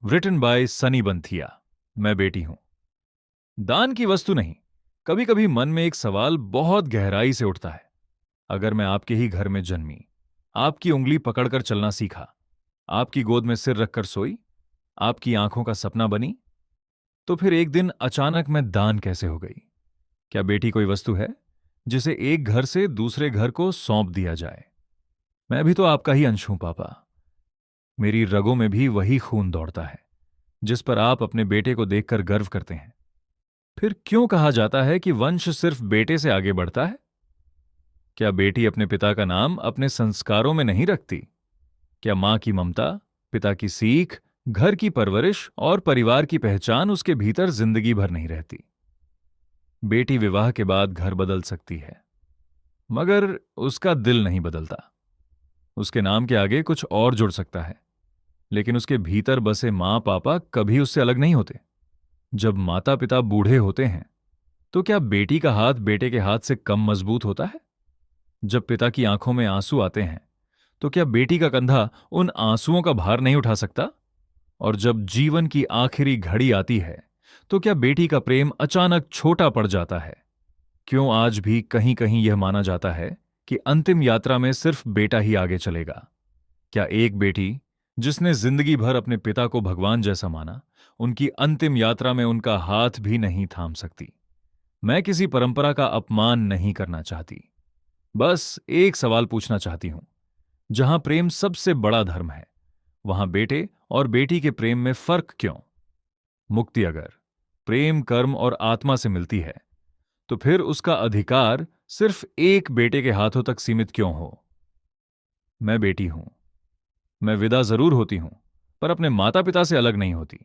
Written by Sunny Banthia. मैं बेटी हूं। दान की वस्तु नहीं। कभी कभी मन में एक सवाल बहुत गहराई से उठता है। अगर मैं आपके ही घर में जन्मी, आपकी उंगली पकड़कर चलना सीखा, आपकी गोद में सिर रखकर सोई, आपकी आंखों का सपना बनी, तो फिर एक दिन अचानक मैं दान कैसे हो गई? क्या बेटी कोई वस्तु है जिसे एक घर से दूसरे घर को सौंप दिया जाए? मैं भी तो आपका ही अंश हूं पापा। मेरी रगों में भी वही खून दौड़ता है जिस पर आप अपने बेटे को देखकर गर्व करते हैं। फिर क्यों कहा जाता है कि वंश सिर्फ बेटे से आगे बढ़ता है? क्या बेटी अपने पिता का नाम अपने संस्कारों में नहीं रखती? क्या मां की ममता, पिता की सीख, घर की परवरिश और परिवार की पहचान उसके भीतर जिंदगी भर नहीं रहती? बेटी विवाह के बाद घर बदल सकती है, मगर उसका दिल नहीं बदलता। उसके नाम के आगे कुछ और जुड़ सकता है, लेकिन उसके भीतर बसे मां पापा कभी उससे अलग नहीं होते। जब माता पिता बूढ़े होते हैं, तो क्या बेटी का हाथ बेटे के हाथ से कम मजबूत होता है? जब पिता की आंखों में आंसू आते हैं, तो क्या बेटी का कंधा उन आंसुओं का भार नहीं उठा सकता? और जब जीवन की आखिरी घड़ी आती है, तो क्या बेटी का प्रेम अचानक छोटा पड़ जाता है? क्यों आज भी कहीं कहीं यह माना जाता है कि अंतिम यात्रा में सिर्फ बेटा ही आगे चलेगा? क्या एक बेटी जिसने जिंदगी भर अपने पिता को भगवान जैसा माना, उनकी अंतिम यात्रा में उनका हाथ भी नहीं थाम सकती? मैं किसी परंपरा का अपमान नहीं करना चाहती, बस एक सवाल पूछना चाहती हूं। जहां प्रेम सबसे बड़ा धर्म है, वहां बेटे और बेटी के प्रेम में फर्क क्यों? मुक्ति अगर प्रेम, कर्म और आत्मा से मिलती है, तो फिर उसका अधिकार सिर्फ एक बेटे के हाथों तक सीमित क्यों हो? मैं बेटी हूं। मैं विदा जरूर होती हूं, पर अपने माता पिता से अलग नहीं होती।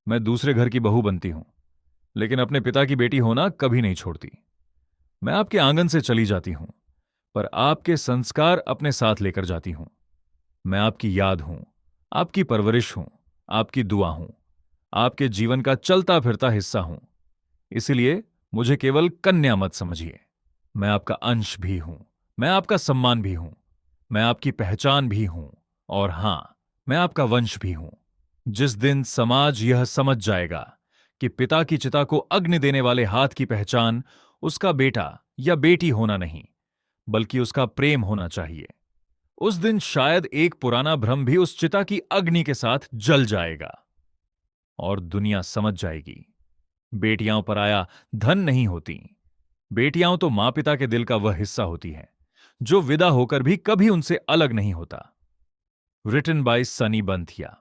मैं दूसरे घर की बहू बनती हूं, लेकिन अपने पिता की बेटी होना कभी नहीं छोड़ती। मैं आपके आंगन से चली जाती हूं, पर आपके संस्कार अपने साथ लेकर जाती हूं। मैं आपकी याद हूं, आपकी परवरिश हूं, आपकी दुआ हूं, आपके जीवन का चलता फिरता हिस्सा हूं। इसलिए मुझे केवल कन्या मत समझिए। मैं आपका अंश भी हूं, मैं आपका सम्मान भी हूं, मैं आपकी पहचान भी हूं, और हां, मैं आपका वंश भी हूं। जिस दिन समाज यह समझ जाएगा कि पिता की चिता को अग्नि देने वाले हाथ की पहचान उसका बेटा या बेटी होना नहीं, बल्कि उसका प्रेम होना चाहिए, उस दिन शायद एक पुराना भ्रम भी उस चिता की अग्नि के साथ जल जाएगा और दुनिया समझ जाएगी, बेटियां पर आया धन नहीं होती। बेटियां तो मां पिता के दिल का वह हिस्सा होती हैं जो विदा होकर भी कभी उनसे अलग नहीं होता। Written by Sunny Banthia.